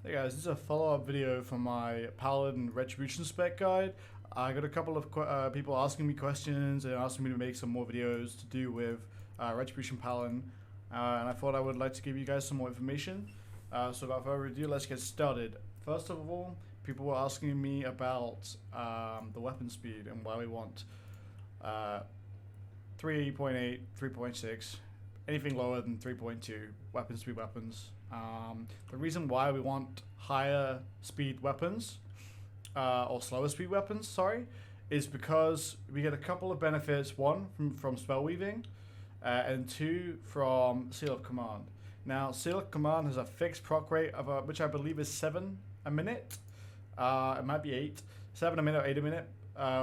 Hey guys, this is a follow-up video from my Paladin Retribution spec guide. I got a couple of people asking me questions and asking me to make some more videos to do with Retribution Paladin, and I thought I would like to give you guys some more information. So without further ado, let's get started. First of all, people were asking me about the weapon speed and why we want 3.8, 3.6, anything lower than 3.2 weapon speed weapons. The reason why we want higher speed weapons, or slower speed weapons, sorry, is because we get a couple of benefits. One, from spell weaving, and two, from Seal of Command. Now, Seal of Command has a fixed proc rate of which I believe is 7 a minute. It might be 8. 7 a minute or 8 a minute,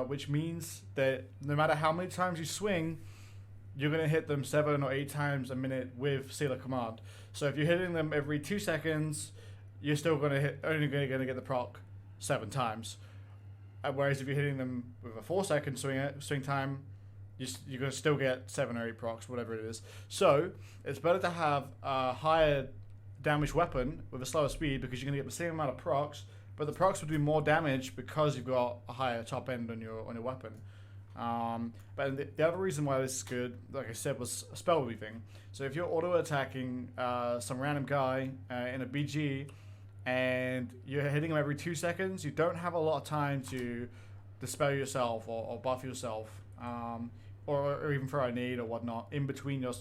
which means that no matter how many times you swing, you're going to hit them 7 or 8 times a minute with Seal of Command. So if you're hitting them every 2 seconds, you're still going to only going to get the proc 7 times. Whereas if you're hitting them with a 4-second swing time, you're going to still get 7 or 8 procs, whatever it is. So it's better to have a higher damage weapon with a slower speed because you're going to get the same amount of procs, but the procs will do more damage because you've got a higher top end on your weapon. But the other reason why this is good, like I said, was spell weaving. So if you're auto attacking some random guy in a BG and you're hitting him every 2 seconds, you don't have a lot of time to dispel yourself or buff yourself, or even throw a nade or whatnot in between your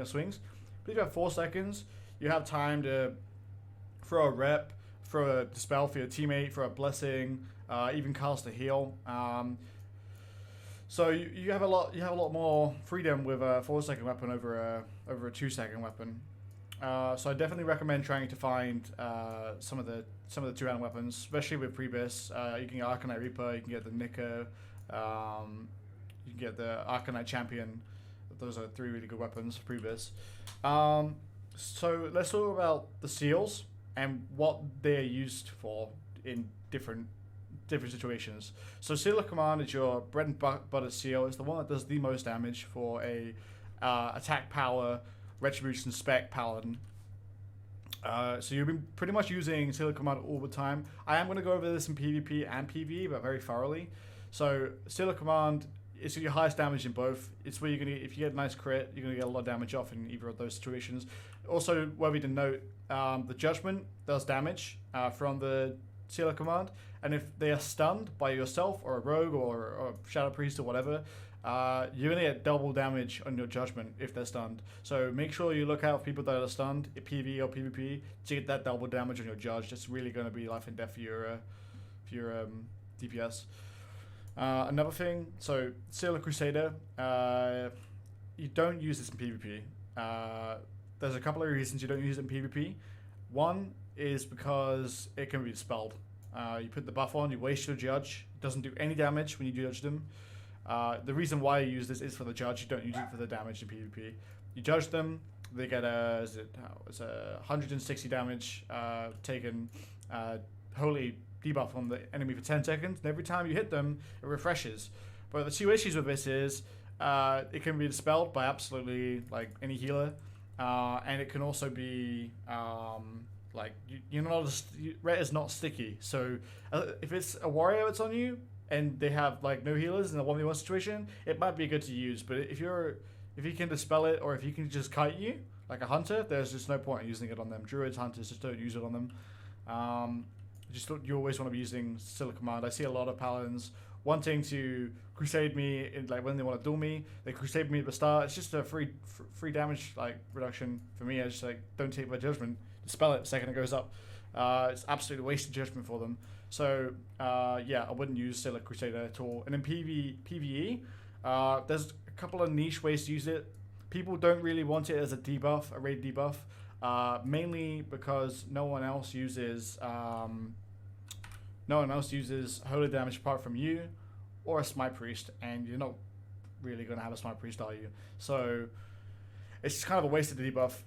swings. But if you have 4 seconds, you have time to throw a rep, throw a dispel for your teammate, throw a blessing, even cast a heal. So you have a lot more freedom with a 4-second weapon over a 2-second weapon. So I definitely recommend trying to find some of the 2-round weapons, especially with Prebis. You can get Arcanite Reaper, you can get the Nika, you can get the Arcanite Champion. Those are 3 really good weapons for Prebis. So let's talk about the seals and what they're used for in different situations. So Seal of Command is your bread and butter seal. It's the one that does the most damage for a attack power Retribution spec Paladin. So you've been pretty much using Seal of Command all the time. I am going to go over this in PvP and PvE, but very thoroughly. So Seal of Command is your highest damage in both. It's where you're gonna, if you get a nice crit, you're gonna get a lot of damage off in either of those situations. Also, worthy to note, the Judgment does damage from the Seal of Command, and if they are stunned by yourself or a rogue or Shadow Priest or whatever, you're gonna get double damage on your Judgment if they're stunned. So make sure you look out for people that are stunned, in PvE or PvP, to get that double damage on your Judge. That's really gonna be life and death for your DPS. Another thing, so Seal of Crusader, you don't use this in PvP. There's a couple of reasons you don't use it in PvP. One is because it can be dispelled. You put the buff on, you waste your Judge. It doesn't do any damage when you judge them. The reason why you use this is for the Judge. You don't use it for the damage in PvP. You judge them, they get it's a 160 damage taken, holy debuff on the enemy for 10 seconds, and every time you hit them, it refreshes. But the 2 issues with this is it can be dispelled by absolutely like any healer, and it can also be Ret is not sticky. So if it's a warrior that's on you and they have like no healers in a 1v1 situation, it might be good to use. But if you can dispel it, or if you can just kite you like a hunter, there's just no point in using it on them. Druids, hunters, just don't use it on them. You always want to be using Seal of Command. I see a lot of paladins wanting to crusade me like when they want to duel me. They crusade me at the start. It's just a free damage like reduction for me. I just like don't take my Judgment, dispel it the second it goes up. It's absolutely wasted Judgment for them. So yeah, I wouldn't use Seal of Crusader at all. And in PvE, there's a couple of niche ways to use it. People don't really want it as a debuff, a raid debuff. Mainly because no one else uses holy damage apart from you or a Smite Priest, and you're not really going to have a Smite Priest, are you? So it's kind of a wasted debuff.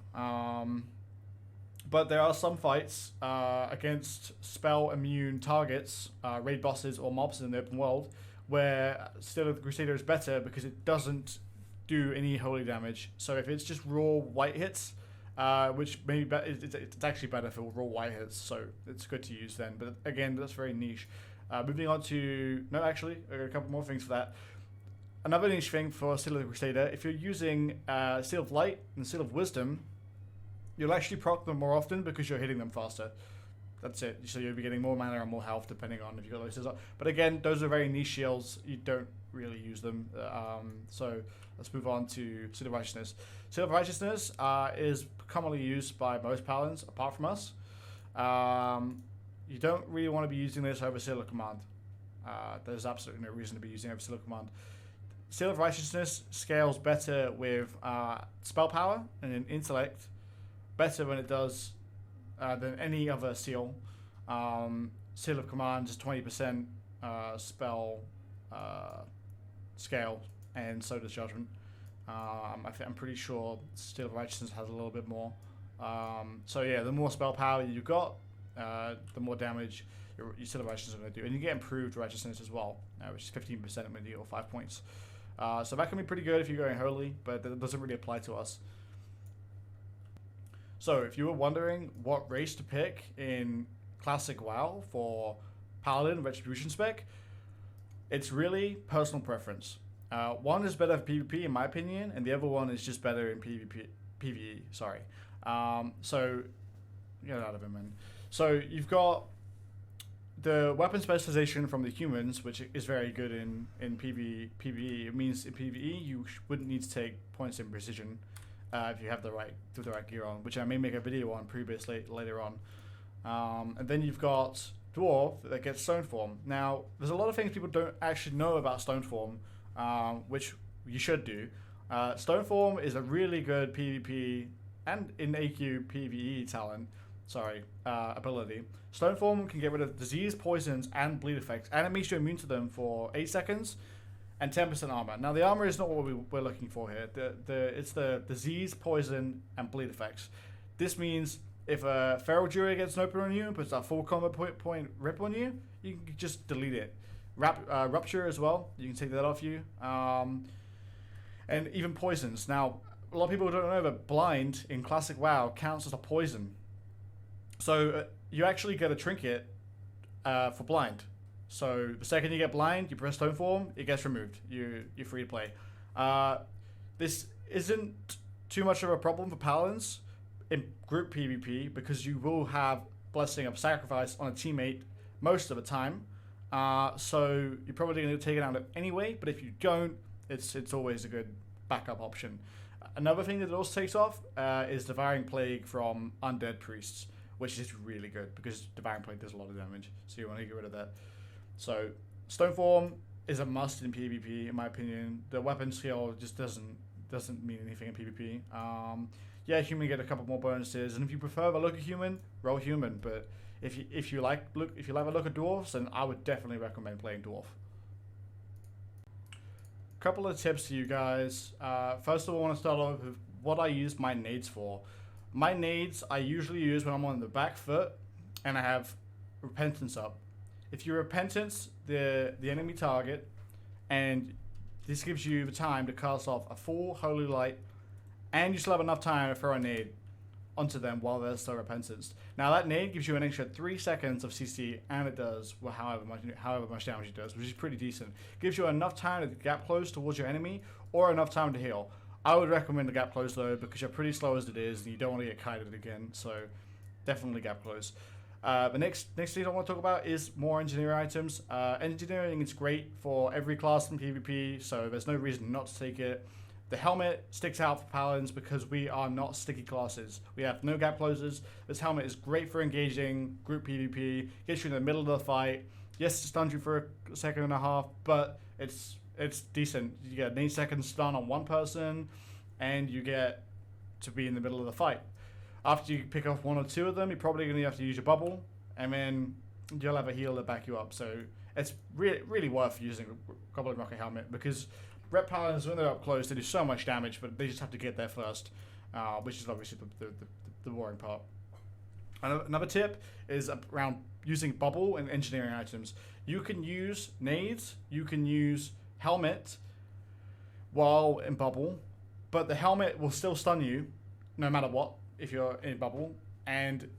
But there are some fights against spell immune targets, raid bosses or mobs in the open world, where Seal of the Crusader is better because it doesn't do any holy damage. So if it's just raw white hits, which maybe it's actually better for raw white hits, so it's good to use then. But again, that's very niche. Moving on to I got a couple more things for that. Another niche thing for Seal of the Crusader, if you're using Seal of Light and Seal of Wisdom, you'll actually proc them more often because you're hitting them faster. That's it. So you'll be getting more mana and more health depending on if you got those seals up. But again, those are very niche shields. You don't really use them. So let's move on to Seal of Righteousness. Seal of Righteousness is commonly used by most paladins apart from us. You don't really want to be using this over Seal of Command. There's absolutely no reason to be using it over Seal of Command. Seal of Righteousness scales better with spell power and in intellect. Better when it does than any other seal. Seal of Command is 20% spell scale, and so does Judgment. I'm pretty sure Seal of Righteousness has a little bit more. So yeah, the more spell power you got, the more damage your Seal of Righteousness is going to do. And you get improved Righteousness as well, which is 15% when you deal 5 points. So that can be pretty good if you're going holy, but that doesn't really apply to us. So if you were wondering what race to pick in Classic WoW for Paladin Retribution spec, it's really personal preference. One is better for PvP in my opinion, and the other one is just better in PvE. Sorry. So get out of it, man. So you've got the weapon specialization from the humans, which is very good in PvE. It means in PvE you wouldn't need to take points in precision. If you have the right gear on, which I may make a video on later on. And then you've got Dwarf that gets Stone Form. Now, there's a lot of things people don't actually know about Stone Form, which you should do. Stone Form is a really good PvP and in AQ PvE ability. Stone Form can get rid of disease, poisons, and bleed effects, and it makes you immune to them for 8 seconds. And 10% armor. Now the armor is not what we're looking for here. It's the disease, poison, and bleed effects. This means if a feral jury gets an open on you and puts a full combat point rip on you, you can just delete it. Rupture as well. You can take that off you. And even poisons. Now a lot of people don't know that blind in Classic WoW counts as a poison. So you actually get a trinket for blind. So the second you get blind, you press Stone Form, it gets removed. You're free to play. This isn't too much of a problem for Paladins in group PvP because you will have Blessing of Sacrifice on a teammate most of the time. So you're probably going to take it out anyway, but if you don't, it's always a good backup option. Another thing that it also takes off is Devouring Plague from Undead Priests, which is really good because Devouring Plague does a lot of damage, so you want to get rid of that. So Stone Form is a must in PvP, in my opinion. The weapon skill just doesn't mean anything in PvP. Yeah, human get a couple more bonuses, and if you prefer the look of human, roll human. But if you like the look of dwarves, then I would definitely recommend playing dwarf. Couple of tips to you guys. First of all, I want to start off with what I use my nades for. My nades I usually use when I'm on the back foot and I have Repentance up. If you Repentance the enemy target, and this gives you the time to cast off a full Holy Light, and you still have enough time to throw a nade onto them while they're still Repentanced. Now that nade gives you an extra 3 seconds of CC, and it does however much damage it does, which is pretty decent. Gives you enough time to gap close towards your enemy, or enough time to heal. I would recommend the gap close though, because you're pretty slow as it is, and you don't want to get kited again. So definitely gap close. The next thing I want to talk about is more engineering items. Engineering is great for every class in PvP, so there's no reason not to take it. The helmet sticks out for paladins because we are not sticky classes. We have no gap closes. This helmet is great for engaging group PvP, gets you in the middle of the fight. Yes, it stuns you for a second and a half, but it's decent. You get an 8 second stun on one person, and you get to be in the middle of the fight. After you pick off 1 or 2 of them, you're probably going to have to use your bubble, and then you'll have a heal to back you up. So it's really worth using a Goblin Rocket Helmet, because Ret Paladins, when they're up close, they do so much damage, but they just have to get there first, which is obviously the boring part. Another tip is around using bubble and engineering items. You can use nades, you can use helmet while in bubble, but the helmet will still stun you no matter what. if you're in a bubble, and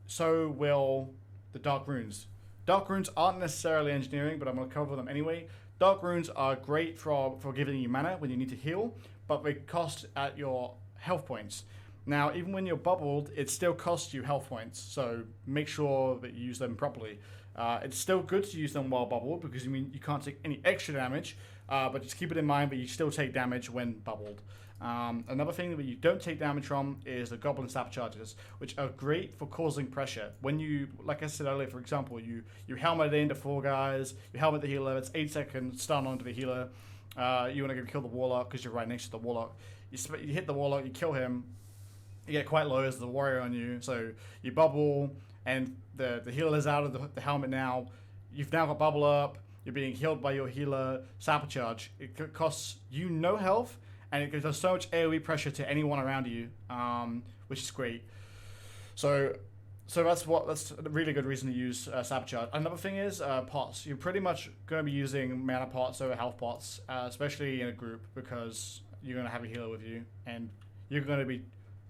so will the Dark Runes. Dark Runes aren't necessarily engineering, but I'm going to cover them anyway. Dark Runes are great for giving you mana when you need to heal, but they cost at your health points. Now, even when you're bubbled, it still costs you health points, so make sure that you use them properly. It's still good to use them while bubbled, because you can't take any extra damage, but just keep it in mind that you still take damage when bubbled. Another thing that you don't take damage from is the Goblin Sap Charges, which are great for causing pressure. When you, like I said earlier, for example, you helmet into 4 guys, you helmet the healer, it's 8 seconds, stun onto the healer, you want to go kill the Warlock because you're right next to the Warlock. You hit the Warlock, you kill him, you get quite low as the warrior on you, so you bubble, and the healer's out of the helmet now, you've now got bubble up, you're being healed by your healer, Sap Charge. It costs you no health, and it does so much AoE pressure to anyone around you, which is great. So that's a really good reason to use Sap Charge. Another thing is pots. You're pretty much going to be using mana pots over health pots, especially in a group, because you're going to have a healer with you, and you're going to be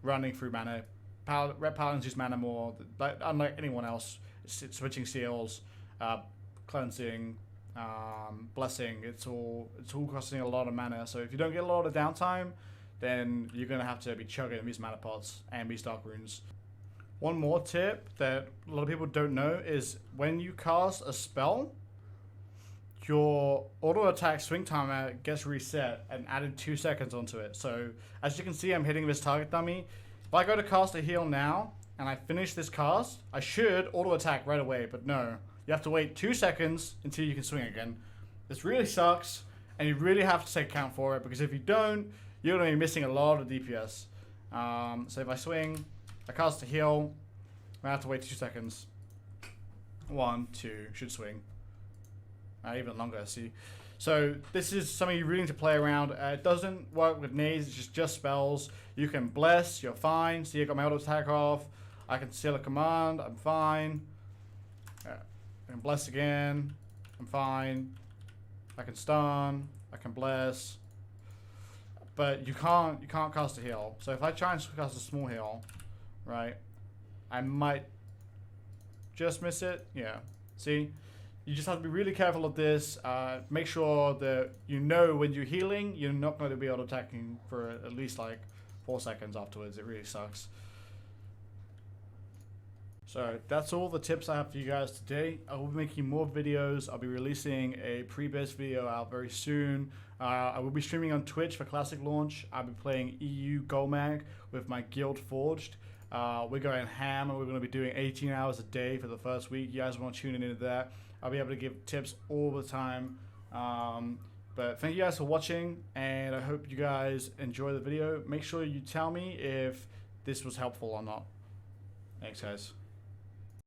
running through mana. Ret Paladins use mana more, unlike anyone else. It's switching seals, cleansing, blessing. It's all costing a lot of mana. So if you don't get a lot of downtime, then you're gonna have to be chugging these mana pots and these Dark Runes. One more tip that a lot of people don't know is when you cast a spell, your auto attack swing timer gets reset and added 2 seconds onto it. So as you can see, I'm hitting this target dummy. If I go to cast a heal now and I finish this cast, I should auto attack right away, but no. You have to wait 2 seconds until you can swing again. This really sucks, and you really have to take account for it, because if you don't, you're going to be missing a lot of DPS. So if I swing, I cast a heal, I have to wait 2 seconds. 1, 2, should swing. Even longer, see. So this is something you really need to play around. It doesn't work with nades, it's just spells. You can bless, you're fine. See, I got my auto attack off. I can seal a command, I'm fine. I can bless again, I'm fine. I can stun, I can bless. But you can't cast a heal. So if I try and cast a small heal, right, I might just miss it. Yeah, see? You just have to be really careful of this. Make sure that you know when you're healing, you're not going to be auto-attacking for at least like 4 seconds afterwards. It really sucks. So that's all the tips I have for you guys today. I will be making more videos. I'll be releasing a pre-biz video out very soon. I will be streaming on Twitch for Classic launch. I'll be playing EU Golmag with my Guild Forged. We're going ham, and we're going to be doing 18 hours a day for the first week. You guys want to tune into that. I'll be able to give tips all the time. But thank you guys for watching, and I hope you guys enjoy the video. Make sure you tell me if this was helpful or not. Thanks, guys.